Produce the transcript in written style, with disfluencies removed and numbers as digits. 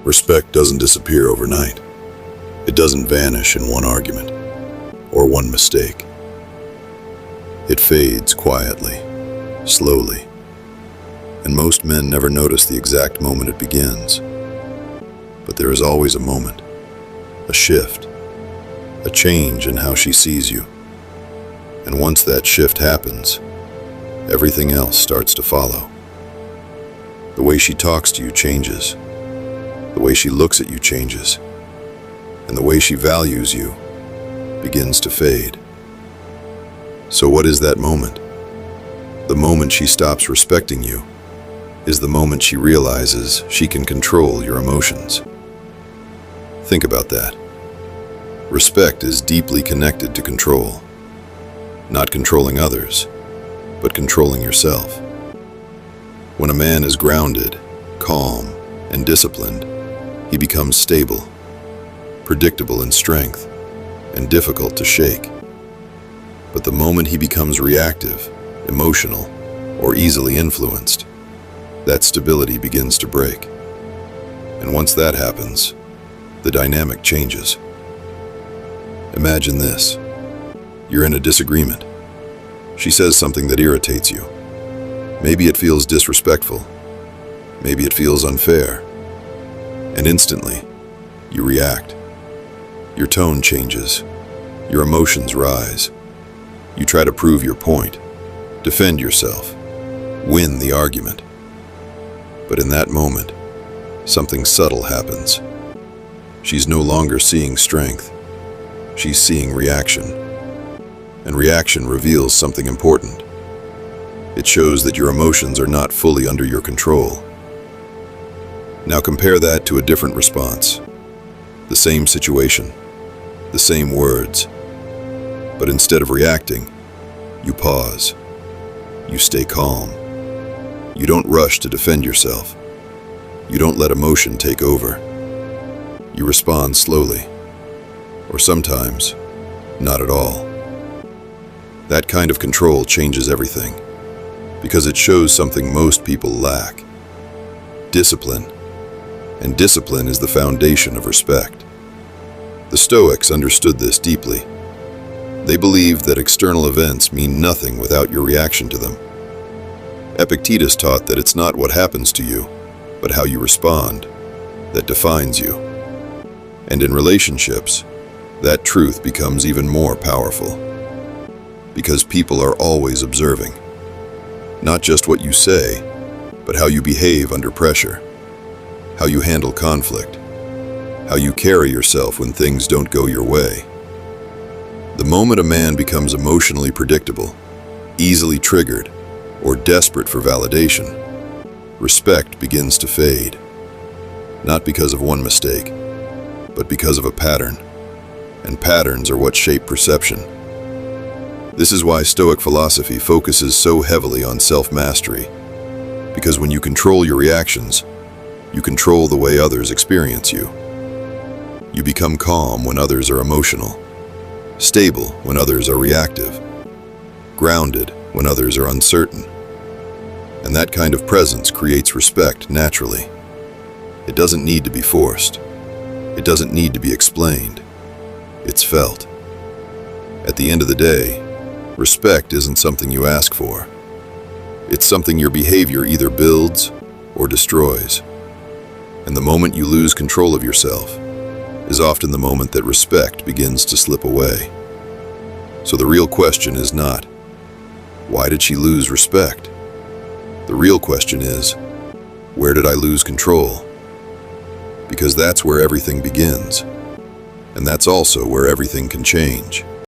Respect doesn't disappear overnight. It doesn't vanish in one argument or one mistake. It fades quietly, slowly, and most men never notice the exact moment it begins. But there is always a moment, a shift, a change in how she sees you. And once that shift happens, everything else starts to follow. The way she talks to you changes. The way she looks at you changes. And the way she values you begins to fade. So what is that moment? The moment she stops respecting you is the moment she realizes she can control your emotions. Think about that. Respect is deeply connected to control. Not controlling others, but controlling yourself. When a man is grounded, calm, and disciplined, he becomes stable, predictable in strength, and difficult to shake. But the moment he becomes reactive, emotional, or easily influenced, that stability begins to break. And once that happens, the dynamic changes. Imagine this. You're in a disagreement. She says something that irritates you. Maybe it feels disrespectful. Maybe it feels unfair. And instantly, you react. Your tone changes. Your emotions rise. You try to prove your point, defend yourself, win the argument. But in that moment, something subtle happens. She's no longer seeing strength. She's seeing reaction. And reaction reveals something important. It shows that your emotions are not fully under your control. Now compare that to a different response. The same situation, the same words. But instead of reacting, you pause. You stay calm. You don't rush to defend yourself. You don't let emotion take over. You respond slowly. Or sometimes, not at all. That kind of control changes everything, because it shows something most people lack: discipline. And discipline is the foundation of respect. The Stoics understood this deeply. They believed that external events mean nothing without your reaction to them. Epictetus taught that it's not what happens to you, but how you respond, that defines you. And in relationships, that truth becomes even more powerful. Because people are always observing. Not just what you say, but how you behave under pressure. How you handle conflict. How you carry yourself when things don't go your way. The moment a man becomes emotionally predictable, easily triggered, or desperate for validation, respect begins to fade. Not because of one mistake, but because of a pattern. And patterns are what shape perception. This is why Stoic philosophy focuses so heavily on self-mastery. Because when you control your reactions, you control the way others experience you. You become calm when others are emotional, stable when others are reactive, grounded when others are uncertain. And that kind of presence creates respect naturally. It doesn't need to be forced. It doesn't need to be explained. It's felt. At the end of the day, respect isn't something you ask for. It's something your behavior either builds or destroys. And the moment you lose control of yourself is often the moment that respect begins to slip away. So the real question is not, why did she lose respect? The real question is, where did I lose control? Because that's where everything begins. And that's also where everything can change.